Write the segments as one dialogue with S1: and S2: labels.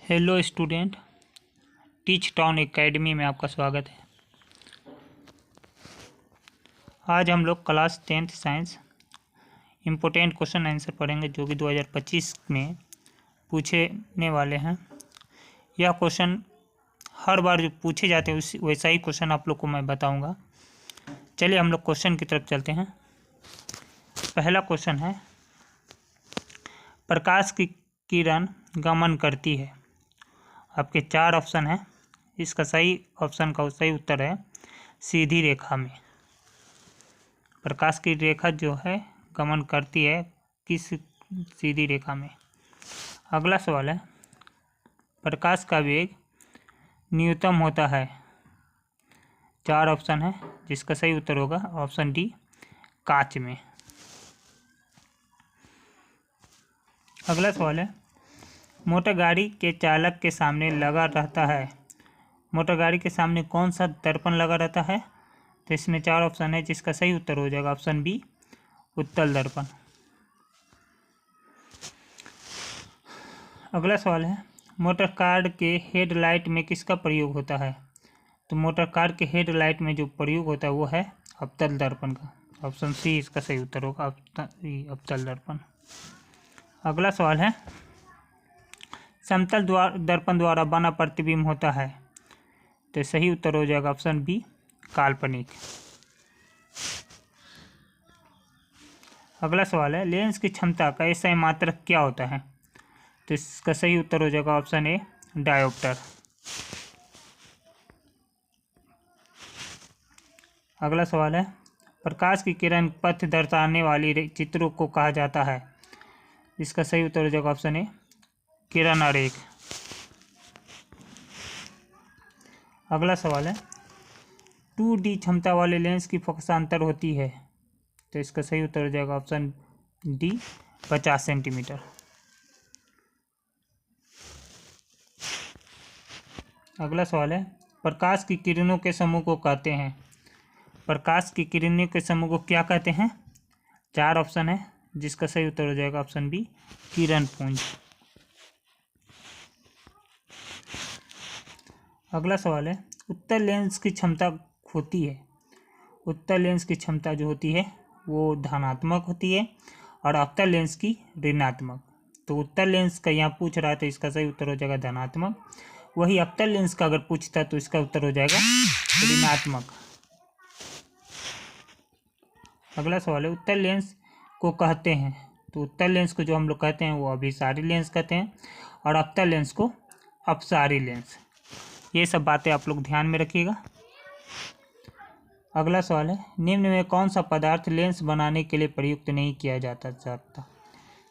S1: Hello student, teach town academy में आपका स्वागत है। आज हम लोग class 10th science important question answer पढ़ेंगे जो कि 2025 में पूछने वाले हैं। यह क्वेश्चन हर बार जो पूछे जाते हैं उस वैसा ही क्वेश्चन आप लोग को मैं बताऊंगा। चलिए हम लोग क्वेश्चन की तरफ चलते हैं। पहला क्वेश्चन है, प्रकाश की किरण गमन करती है। आपके 4 ऑप्शन है। इसका सही ऑप्शन का सही उत्तर है सीधी रेखा में। प्रकाश की रेखा जो है गमन करती है किस सीधी रेखा में। अगला सवाल है, प्रकाश का वेग न्यूनतम होता है। 4 ऑप्शन है जिसका सही उत्तर होगा ऑप्शन डी, कांच में। अगला सवाल है, मोटर गाड़ी के चालक के सामने लगा रहता है। मोटर गाड़ी के सामने कौन सा दर्पण लगा रहता है? तो इसमें 4 ऑप्शन है जिसका सही उत्तर हो जाएगा ऑप्शन बी, उत्तल दर्पण। अगला सवाल है, मोटर कार के हेडलाइट में किसका प्रयोग होता है? तो मोटर कार के हेडलाइट में जो प्रयोग होता है वो है अवतल दर्पण का। ऑप्शन सी इसका सही उत्तर होगा, अवतल दर्पण। अगला सवाल है, समतल दर्पण द्वारा बना प्रतिबिंब होता है। तो सही उत्तर हो जाएगा ऑप्शन बी, काल्पनिक। अगला सवाल है, लेंस की क्षमता का SI मात्रक क्या होता है? तो इसका सही उत्तर हो जाएगा ऑप्शन ए, डायोप्टर। अगला सवाल है, प्रकाश की किरण पथ दर्शाने वाली चित्रों को कहा जाता है। इसका सही उत्तर हो जाएगा ऑप्शन ए, किरण आरेख। अगला सवाल है, 2D क्षमता वाले लेंस की फोकसांतर होती है। तो इसका सही उत्तर हो जाएगा ऑप्शन डी, 50 सेंटीमीटर। अगला सवाल है, प्रकाश की किरणों के समूह को कहते हैं। प्रकाश की किरणों के समूह को क्या कहते हैं? 4 ऑप्शन है जिसका सही उत्तर हो जाएगा ऑप्शन बी, किरण पुंज। अगला सवाल है, उत्तल लेंस की क्षमता होती है। उत्तल लेंस की क्षमता जो होती है वो धनात्मक होती है और अवतल लेंस की ऋणात्मक। तो उत्तल लेंस का यहाँ पूछ रहा है तो इसका सही उत्तर हो जाएगा धनात्मक। वही अवतल लेंस का अगर पूछता तो इसका उत्तर हो जाएगा ऋणात्मक। अगला सवाल है, उत्तल लेंस को कहते हैं। तो उत्तल लेंस को जो हम लोग कहते हैं वो अभिसारी लेंस कहते हैं और अवतल लेंस को अपसारी लेंस। ये सब बातें आप लोग ध्यान में रखिएगा। अगला सवाल है, निम्न में कौन सा पदार्थ लेंस बनाने के लिए प्रयुक्त नहीं किया जाता सकता?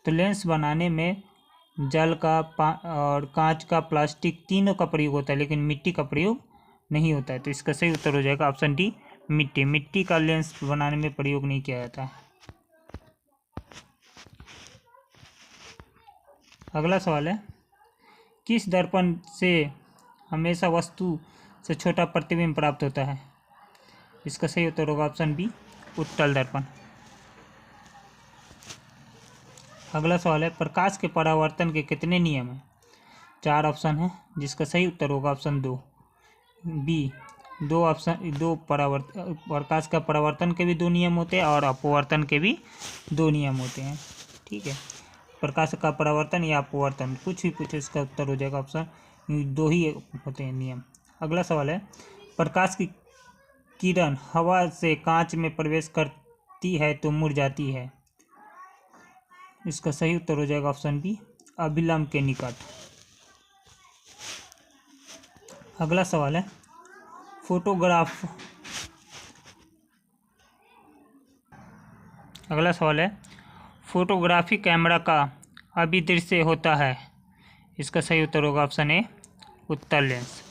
S1: तो लेंस बनाने में जल का और कांच का, प्लास्टिक तीनों का प्रयोग होता है लेकिन मिट्टी का प्रयोग नहीं होता है। तो इसका सही उत्तर हो जाएगा ऑप्शन डी, मिट्टी। मिट्टी का लेंस बनाने में प्रयोग नहीं किया जाता है। अगला सवाल है, किस दर्पण से हमेशा वस्तु से छोटा प्रतिबिंब प्राप्त होता है? इसका सही उत्तर होगा ऑप्शन बी, उत्तल दर्पण। अगला सवाल है, प्रकाश के परावर्तन के कितने नियम हैं? 4 ऑप्शन है जिसका सही उत्तर होगा ऑप्शन दो, बी, 2 ऑप्शन। प्रकाश का परावर्तन के भी 2 नियम होते हैं और अपवर्तन के भी 2 नियम होते हैं। ठीक है, प्रकाश का परावर्तन या अपवर्तन कुछ भी पूछे इसका उत्तर हो जाएगा ऑप्शन 2 ही होते हैं नियम। अगला सवाल है, प्रकाश की किरण हवा से कांच में प्रवेश करती है तो मुड़ जाती है। इसका सही उत्तर हो जाएगा ऑप्शन बी, अभिलंब के निकट। अगला सवाल है, फोटोग्राफी कैमरा का अभिदृश्य होता है। इसका सही उत्तर होगा ऑप्शन ए, उत्तल लेंस।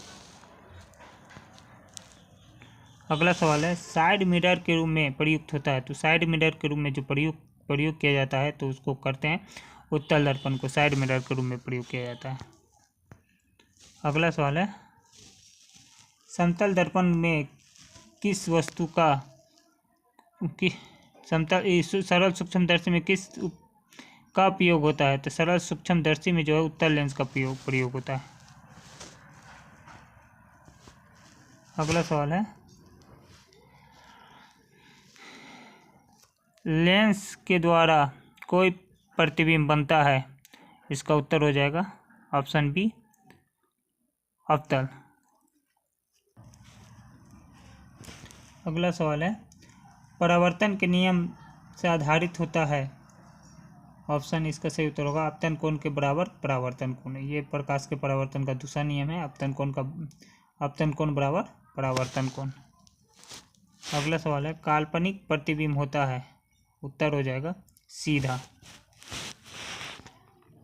S1: अगला सवाल है, साइड मिरर के रूप में प्रयुक्त होता है। तो साइड मिरर के रूप में जो प्रयोग किया जाता है तो उसको करते हैं उत्तल दर्पण को साइड मिरर के रूप में प्रयोग किया जाता है। अगला सवाल है, समतल दर्पण में किस वस्तु का सरल सूक्ष्मदर्शी में किस का उपयोग होता है? तो सरल सूक्ष्मदर्शी में जो है उत्तल लेंस का प्रयोग होता है। अगला सवाल है, लेंस के द्वारा कोई प्रतिबिंब बनता है। इसका उत्तर हो जाएगा ऑप्शन बी, अवतल। अगला सवाल है, परावर्तन के नियम से आधारित होता है। ऑप्शन इसका सही उत्तर होगा आपतन कोण के बराबर परावर्तन कोण। ये प्रकाश के परावर्तन का दूसरा नियम है, आपतन कोण बराबर परावर्तन कोण। अगला सवाल है, काल्पनिक प्रतिबिंब होता है। उत्तर हो जाएगा सीधा।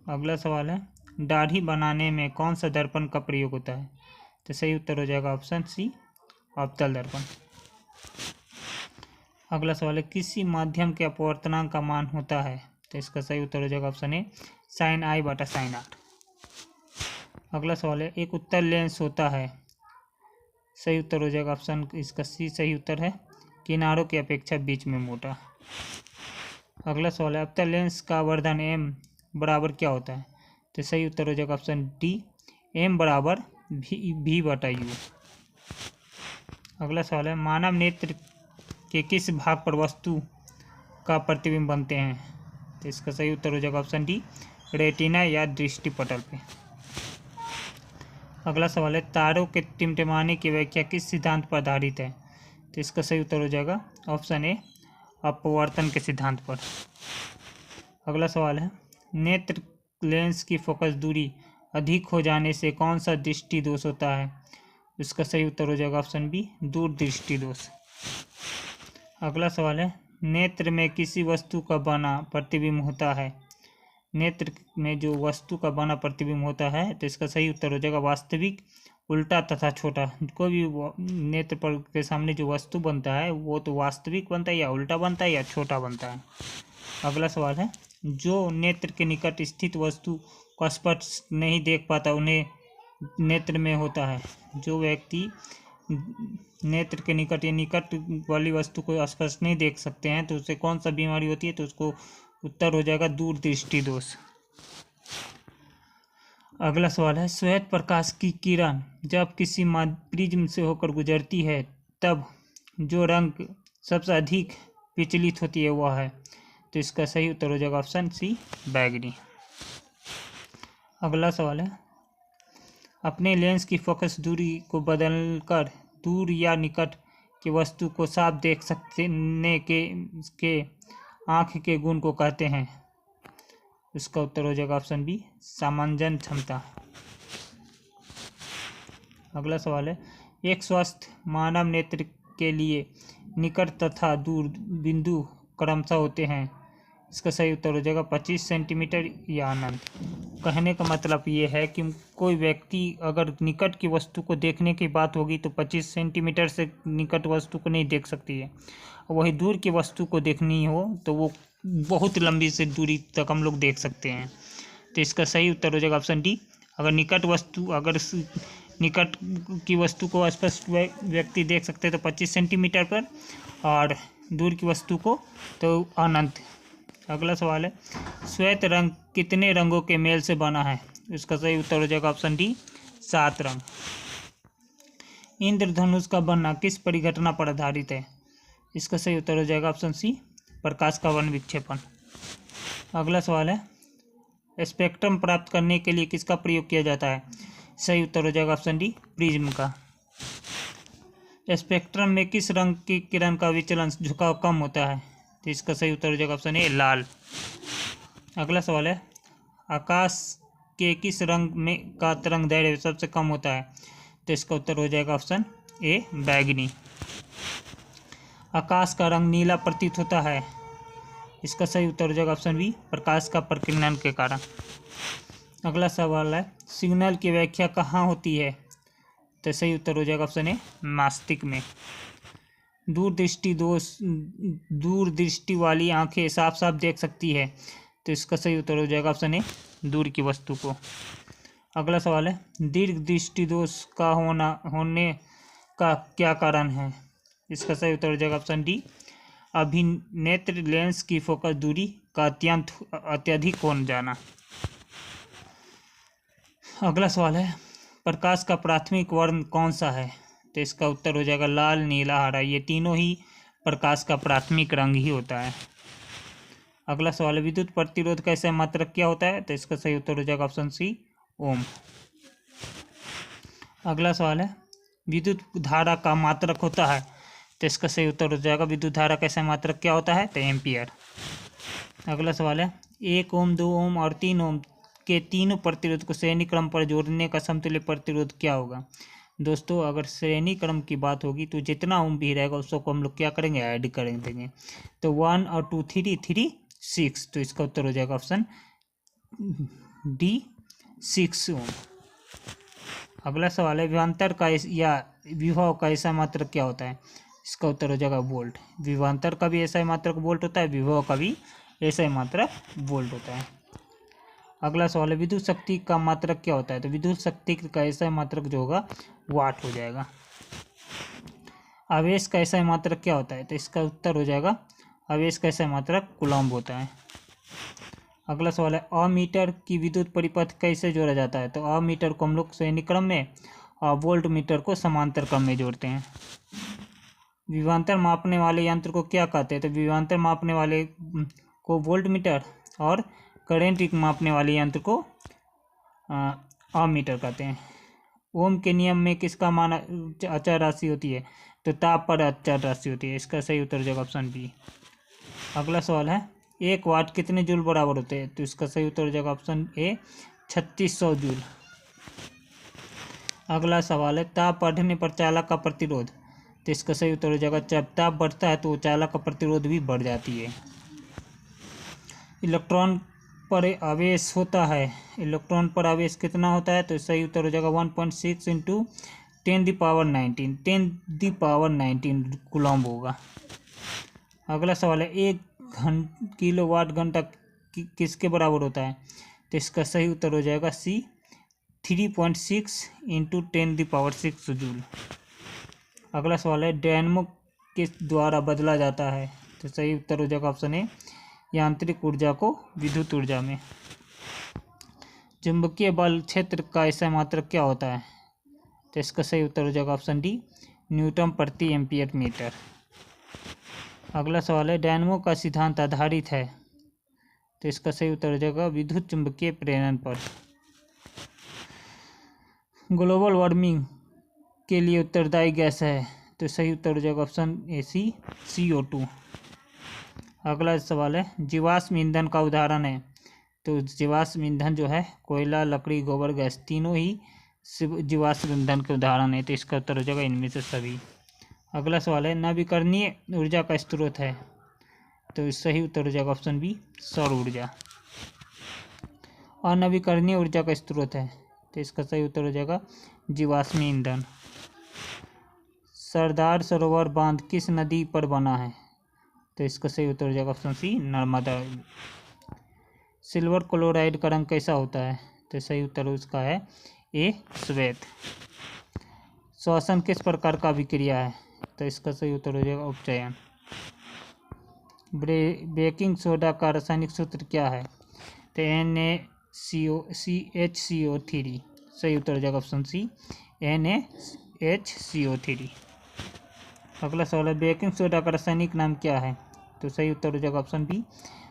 S1: अगला सवाल है, दाढ़ी बनाने में कौन सा दर्पण का प्रयोग होता है। तो सही उत्तर हो जाएगा ऑप्शन सी, अवतल दर्पण। अगला सवाल है, किसी माध्यम के अपवर्तनांक का मान होता है। तो इसका सही उत्तर हो जाएगा ऑप्शन ए, sin i बटा sin r। अगला सवाल है, एक उत्तल लेंस होता है। सही उत्तर हो जाएगा ऑप्शन इसका सी सही उत्तर है, किनारों की अपेक्षा बीच में मोटा। अगला सवाल है, अवतल लेंस का वर्धन m बराबर क्या होता है। तो सही उत्तर हो जाएगा ऑप्शन डी, m बराबर v बटा u। अगला सवाल है, मानव नेत्र के किस भाग पर वस्तु का प्रतिबिंब बनते हैं। तो इसका सही उत्तर हो जाएगा ऑप्शन डी, रेटिना या दृष्टिपटल पे। अगला सवाल है, तारों के टिमटिमाने की व्याख्या किस सिद्धांत पर आधारित है। तो इसका सही उत्तर हो जाएगा ऑप्शन ए, अपवर्तन के सिद्धांत पर। अगला सवाल है, नेत्र लेंस की फोकस दूरी अधिक हो जाने से कौन सा दृष्टि दोष होता है। इसका सही उत्तर हो जाएगा ऑप्शन बी, दूरदृष्टि दोष। अगला सवाल है, नेत्र में किसी वस्तु का बना प्रतिबिंब होता है। नेत्र में जो वस्तु का बना प्रतिबिंब होता है, तो इसका सही उत्तर हो जाएगा वास्तविक, उल्टा तथा छोटा। कोई भी नेत्र पर के सामने जो वस्तु बनता है वो तो वास्तविक बनता है या उल्टा बनता है या छोटा बनता है। अगला सवाल है, जो नेत्र के निकट स्थित वस्तु को स्पष्ट नहीं देख पाता उन्हें नेत्र में होता है। जो व्यक्ति नेत्र के निकट या निकट वाली वस्तु को स्पष्ट नहीं देख सकते हैं तो उसे कौन सा बीमारी होती है। तो उसको उत्तर हो जाएगा दूरदृष्टि दोष। अगला सवाल है, श्वेत प्रकाश की किरण जब किसी प्रिज्म से होकर गुजरती है तब जो रंग सबसे अधिक विचलित होती है वह है। तो इसका सही उत्तर हो जाएगा ऑप्शन सी, बैगनी। अगला सवाल है, अपने लेंस की फोकस दूरी को बदलकर दूर या निकट की वस्तु को साफ देख सकने के आँख के गुण को कहते हैं। इसका उत्तर हो जाएगा ऑप्शन बी, सामंजन क्षमता। अगला सवाल है, एक स्वस्थ मानव नेत्र के लिए निकट तथा दूर बिंदु क्रमशः होते हैं। इसका सही उत्तर हो जाएगा 25 सेंटीमीटर या अनंत। कहने का मतलब ये है कि कोई व्यक्ति अगर निकट की वस्तु को देखने की बात होगी तो 25 सेंटीमीटर से निकट वस्तु को नहीं देख सकती है। वही दूर की वस्तु को देखनी हो तो वो बहुत लंबी से दूरी तक हम लोग देख सकते हैं। तो इसका सही उत्तर हो जाएगा ऑप्शन डी, अगर निकट की वस्तु को स्पष्ट व्यक्ति देख सकते हैं तो 25 सेंटीमीटर पर, और दूर की वस्तु को तो अनंत। अगला सवाल है, श्वेत रंग कितने रंगों के मेल से बना है। इसका सही उत्तर हो जाएगा ऑप्शन डी, 7 रंग। इंद्रधनुष का बनना किस परिघटना पर आधारित है। इसका सही उत्तर हो जाएगा ऑप्शन सी, प्रकाश का वर्ण विक्षेपण। अगला सवाल है, स्पेक्ट्रम प्राप्त करने के लिए किसका प्रयोग किया जाता है। सही उत्तर हो जाएगा ऑप्शन डी, प्रिज्म का। स्पेक्ट्रम में किस रंग की किरण का विचलन झुकाव कम होता है। तो इसका सही उत्तर हो जाएगा ऑप्शन ए, लाल। अगला सवाल है, आकाश के किस रंग में का तरंग दैर्घ्य सबसे कम होता है। तो इसका उत्तर हो जाएगा ऑप्शन ए, बैगनी। आकाश का रंग नीला प्रतीत होता है। इसका सही उत्तर हो जाएगा ऑप्शन बी, प्रकाश का प्रकीर्णन के कारण। अगला सवाल है, सिग्नल की व्याख्या कहाँ होती है। तो सही उत्तर हो जाएगा ऑप्शन ए, मस्तिष्क में। दूरदृष्टि वाली आंखें साफ साफ देख सकती है। तो इसका सही उत्तर हो जाएगा ऑप्शन ए, दूर की वस्तु को। अगला सवाल है, दीर्घ दृष्टि दोष का होने का क्या कारण है। इसका सही उत्तर हो जाएगा ऑप्शन डी, अभिनेत्र लेंस की फोकस दूरी का अत्यधिक हो जाना। अगला सवाल है, प्रकाश का प्राथमिक वर्ण कौन सा है। तो इसका उत्तर हो जाएगा लाल, नीला, हरा। ये तीनों ही प्रकाश का प्राथमिक रंग ही होता है। अगला सवाल है विद्युत प्रतिरोध का ऐसा मात्रक क्या होता है? तो इसका सही उत्तर हो जाएगा ऑप्शन सी, ओम। अगला सवाल है विद्युत धारा का मात्रक होता है? तो इसका सही उत्तर हो जाएगा विद्युत धारा का ऐसा मात्रक क्या होता है? तो एम्पियर। अगला सवाल है 1 ओम, 2 ओम और 3 ओम के तीनों प्रतिरोध को श्रेणी क्रम पर जोड़ने का समतुल्य प्रतिरोध क्या होगा? दोस्तों, अगर श्रेणी क्रम की बात होगी तो जितना ओम भी रहेगा उसको हम लोग क्या करेंगे? ऐड कर देंगे। तो 1 और 2 3 3 6, तो इसका उत्तर हो जाएगा ऑप्शन डी, 6 ओम। अगला सवाल है विभवांतर का या विभव का ऐसा मात्रक क्या होता है? इसका उत्तर हो जाएगा वोल्ट। विभवांतर का भी ऐसा ही मात्रक वोल्ट होता है, विभव का भी ऐसा ही मात्रक वोल्ट होता है। अगला सवाल है विद्युत शक्ति का मात्रक क्या होता है? तो विद्युत शक्ति का ऐसा मात्रक जो होगा वाट हो जाएगा। आवेश का ऐसा मात्रक क्या होता है? तो इसका उत्तर हो जाएगा आवेश का ऐसा मात्रक कूलम्ब होता है। अगला सवाल है अमीटर की विद्युत परिपथ कैसे जोड़ा जाता है? तो अमीटर को हम लोग श्रेणी क्रम में और वोल्ट मीटर को समांतर क्रम में जोड़ते हैं। विभवांतर मापने वाले यंत्र को क्या कहते हैं? तो विभवांतर मापने वाले को वोल्ट मीटर और करंट मापने वाले यंत्र को अमीटर कहते हैं। ओम के नियम में किसका मान अचर राशि होती है? तो ताप पर अचर राशि होती है। इसका सही उत्तर हो जाएगा ऑप्शन बी। अगला सवाल है 1 वाट कितने जूल बराबर होते हैं? तो इसका सही उत्तर हो जाएगा ऑप्शन ए, 3600 जूल। अगला सवाल है ताप बढ़ने पर चालक का प्रतिरोध? तो इसका सही उत्तर हो जाएगा जब ताप बढ़ता है तो चालक का प्रतिरोध भी बढ़ जाती है। इलेक्ट्रॉन पर आवेश होता है, इलेक्ट्रॉन पर आवेश कितना होता है? तो सही उत्तर हो जाएगा 1.6 इंटू 10⁻19, 10⁻19 कूलम्ब होगा। अगला सवाल है 1 किलोवाट घंटा किसके बराबर होता है? तो इसका सही उत्तर हो जाएगा सी, 3.6 इंटू 10⁻6 जूल। अगला सवाल है डायनेमो किस द्वारा बदला जाता है? तो सही उत्तर हो जाएगा ऑप्शन ए, यांत्रिक ऊर्जा को विद्युत ऊर्जा में। चुंबकीय बल क्षेत्र का ऐसा मात्रक क्या होता है? तो इसका सही उत्तर हो जाएगा ऑप्शन डी, न्यूटन प्रति एम्पियर मीटर। अगला सवाल है डायनेमो का सिद्धांत आधारित है? तो इसका सही उत्तर हो जाएगा विद्युत चुंबकीय प्रेरण पर। ग्लोबल वार्मिंग के लिए उत्तरदायी गैस है? तो सही उत्तर हो जाएगा ऑप्शन ए सी, CO2। अगला सवाल है जीवाश्म ईंधन का उदाहरण है? तो जीवाश्म ईंधन जो है कोयला, लकड़ी, गोबर गैस तीनों ही जीवाश्म ईंधन के उदाहरण है। तो इसका उत्तर हो जाएगा इनमें से सभी। अगला सवाल है नवीकरणीय ऊर्जा का स्रोत है? तो सही उत्तर हो जाएगा ऑप्शन बी, सौर ऊर्जा। अनवीकरणीय ऊर्जा का स्रोत है? तो इसका सही उत्तर हो जाएगा जीवाश्म ईंधन। सरदार सरोवर बांध किस नदी पर बना है? तो इसका सही उत्तर हो जाएगा option C, Narmada. Silver chloride का रंग कैसा होता है? तो सही उत्तर उसका है ए, श्वेत। श्वसन किस प्रकार का अभिक्रिया है? तो इसका सही उत्तर हो जाएगा उपचयन। बेकिंग सोडा का रासायनिक सूत्र क्या है? तो NaCHCO3। सही उत्तर हो जाएगा ऑप्शन सी, NaHCO3। अगला सवाल है बेकिंग सोडा का रासायनिक नाम क्या है? तो सही उत्तर हो जाएगा option B,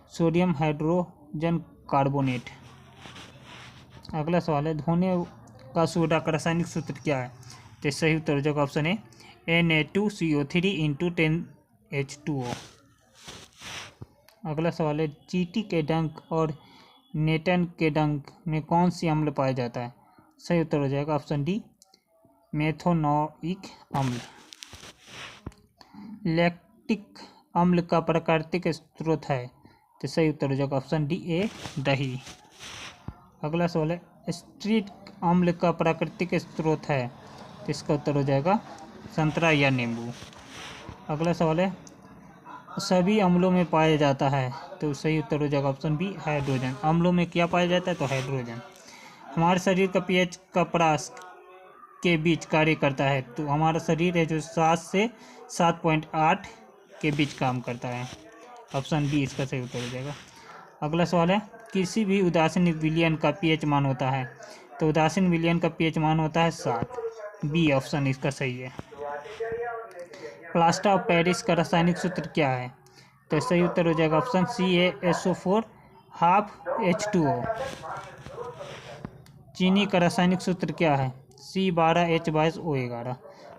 S1: sodium hydrogen carbonate. अगला सवाल है धोने का सोडा का रासायनिक सूत्र क्या है? तो सही उत्तर हो जाएगा option A, Na2CO3 into 10H2O। अगला सवाल है चींटी के डंक और नेटन के डंक में कौन सी अम्ल पाया जाता है? सही उत्तर हो जाएगा ऑप्शन डी, मेथोनोइक अम्ल। लैक्टिक अम्ल का प्राकृतिक स्रोत है? तो सही उत्तर हो जाएगा ऑप्शन डी, ए, दही। अगला सवाल है स्ट्रिक अम्ल का प्राकृतिक स्रोत है? तो इसका उत्तर हो जाएगा संतरा या नींबू। अगला सवाल है सभी अम्लों में पाया जाता है? तो सही उत्तर हो जाएगा ऑप्शन बी, हाइड्रोजन। अम्लों में क्या पाया जाता है? तो हाइड्रोजन। हमारे शरीर का pH का परास के बीच कार्य करता है? तो हमारा शरीर है जो 7 से 7.8 के बीच काम करता है। ऑप्शन बी इसका सही उत्तर हो जाएगा। अगला सवाल है किसी भी उदासीन विलयन का pH मान होता है? तो उदासीन विलयन का pH मान होता है 7। बी ऑप्शन इसका सही है। प्लास्टर ऑफ पेरिस का रासायनिक सूत्र क्या है? तो सही उत्तर हो जाएगा ऑप्शन CaSO4 12H2O। चीनी का रासायनिक सूत्र क्या है? C12H22O11।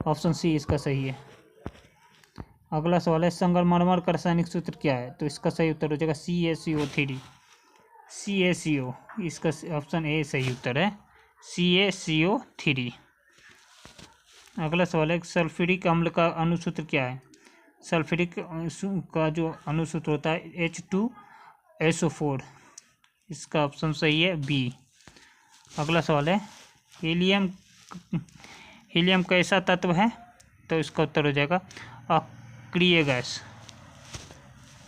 S1: ऑप्शन सी इसका सही है। अगला सवाल है संगमरमर का रासायनिक सूत्र क्या है? तो इसका सही उत्तर हो जाएगा CaCO3। CaCO, इसका ऑप्शन ए सही उत्तर है, CaCO3। अगला सवाल है सल्फ्यूरिक अम्ल का अनुसूत्र क्या है? सल्फ्यूरिक का जो अनुसूत्र होता है H2SO4। इसका ऑप्शन सही है बी। अगला सवाल है हीलियम कैसा तत्व है? तो इसका उत्तर हो जाएगा अक्रिय गैस।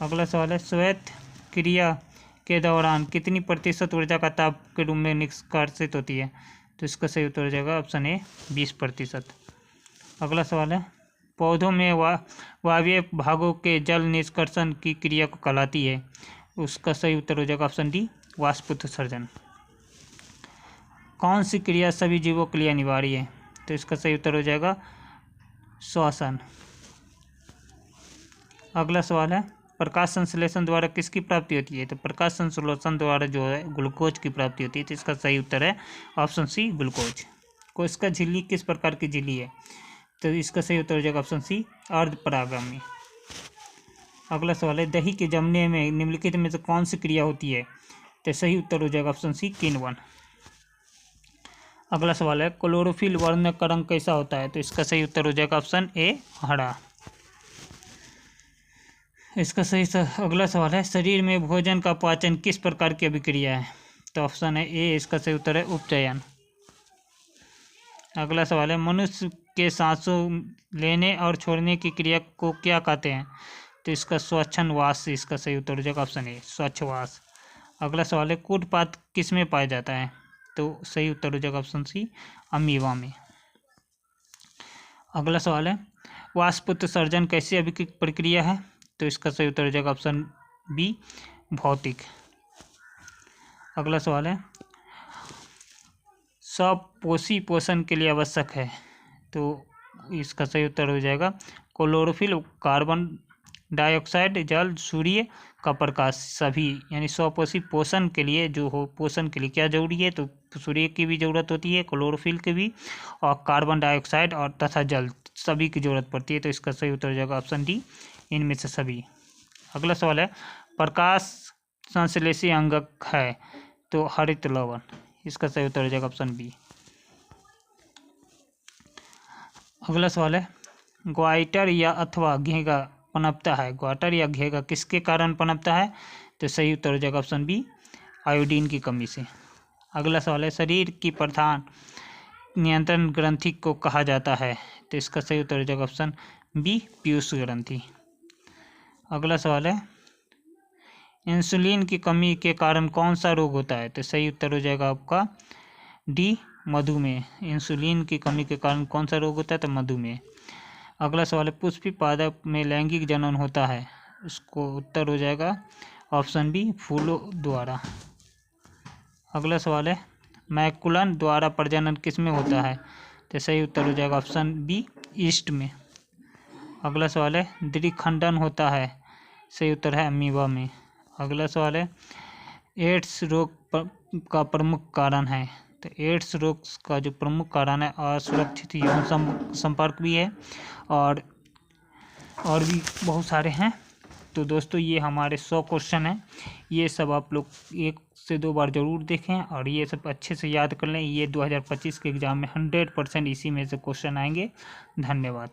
S1: अगला सवाल है श्वेत क्रिया के दौरान कितनी प्रतिशत ऊर्जा का ताप के रूप में निष्कासित होती है? तो इसका सही उत्तर हो जाएगा ऑप्शन ए 20%। अगला सवाल है पौधों में वायवीय भागों के जल निष्कर्षण की क्रिया को कहलाती है? उसका सही उत्तर हो जाएगा ऑप्शन डी वाष्पोत्सर्जन। कौन सी क्रिया सभी जीवों के लिए अनिवार्य है? तो इसका सही उत्तर हो जाएगा श्वसन। अगला सवाल है प्रकाश संश्लेषण द्वारा किसकी प्राप्ति होती है? तो प्रकाश संश्लेषण द्वारा जो है ग्लूकोज की प्राप्ति होती है। तो इसका सही उत्तर है ऑप्शन सी ग्लूकोज। कोशिका झिल्ली किस प्रकार की झिल्ली है? तो इसका सही उत्तर हो जाएगा ऑप्शन सी अर्धपरागामी। अगला सवाल है दही के जमने में निम्नलिखित में से कौन सी क्रिया होती है? तो सही उत्तर हो जाएगा ऑप्शन सी किण्वन। अगला सवाल है क्लोरोफिल वर्णक का रंग कैसा होता है? तो इसका सही उत्तर हो जाएगा ऑप्शन ए हरा। इसका सही अगला सवाल है शरीर में भोजन का पाचन किस प्रकार की अभिक्रिया है? तो ऑप्शन है ए इसका सही उत्तर है उपचयन। अगला सवाल है मनुष्य के सांसों लेने और छोड़ने की क्रिया को क्या कहते हैं? तो इसका श्वसनवास इसका सही उत्तर हो जाएगा ऑप्शन ए श्वसनवास। अगला सवाल है कूटपाथ किस में पाया जाता है? तो सही उत्तर हो जाएगा ऑप्शन सी अमीबा में। अगला सवाल है वाष्पोत्सर्जन कैसी अभिक्रिया प्रक्रिया है? तो इसका सही उत्तर हो जाएगा ऑप्शन बी भौतिक। अगला सवाल है स्वपोषी पोषण के लिए आवश्यक है? तो इसका सही उत्तर हो जाएगा क्लोरोफिल, कार्बन डाइऑक्साइड, जल, सूर्य का प्रकाश, सभी यानी स्वपोषी पोषण के लिए जो हो पोषण के लिए क्या जरूरी है? तो सूर्य की भी ज़रूरत होती है, क्लोरोफिल की भी, और कार्बन डाइऑक्साइड और तथा जल सभी की ज़रूरत पड़ती है। तो इसका सही उत्तर हो जाएगा ऑप्शन डी इनमें से सभी। अगला सवाल है प्रकाश संश्लेषी अंगक है? तो हरित लवण। इसका सही उत्तर हो जाएगा ऑप्शन बी। अगला सवाल है ग्वाइटर या अथवा घेगा पनपता है? ग्वाइटर या घेगा किसके कारण पनपता है? तो सही उत्तर हो जाएगा ऑप्शन बी आयोडीन की कमी से। अगला सवाल है शरीर की प्रधान नियंत्रण ग्रंथि को कहा जाता है? तो इसका सही उत्तर हो जाएगा ऑप्शन बी पीयूष ग्रंथि। अगला सवाल है इंसुलिन की कमी के कारण कौन सा रोग होता है? तो सही उत्तर हो जाएगा आपका डी मधुमेह। इंसुलिन की कमी के कारण कौन सा रोग होता है? तो मधुमेह। अगला सवाल है पुष्पी पादप में लैंगिक जनन होता है? उसको उत्तर हो जाएगा ऑप्शन बी फूलों द्वारा। अगला सवाल है मैकुलन द्वारा प्रजनन किस में होता है? तो सही उत्तर हो जाएगा ऑप्शन बी ईस्ट में। अगला सवाल है द्विखंडन होता है? सही उत्तर है अमीबा में। अगला सवाल है एड्स रोग का प्रमुख कारण है? तो एड्स रोग का जो प्रमुख कारण है असुरक्षित यौन संपर्क भी है और भी बहुत सारे हैं। तो दोस्तों ये हमारे 100 क्वेश्चन हैं, ये सब आप लोग 1 से 2 बार ज़रूर देखें और ये सब अच्छे से याद कर लें। ये 2025 के एग्ज़ाम में 100% इसी में से क्वेश्चन आएंगे। धन्यवाद।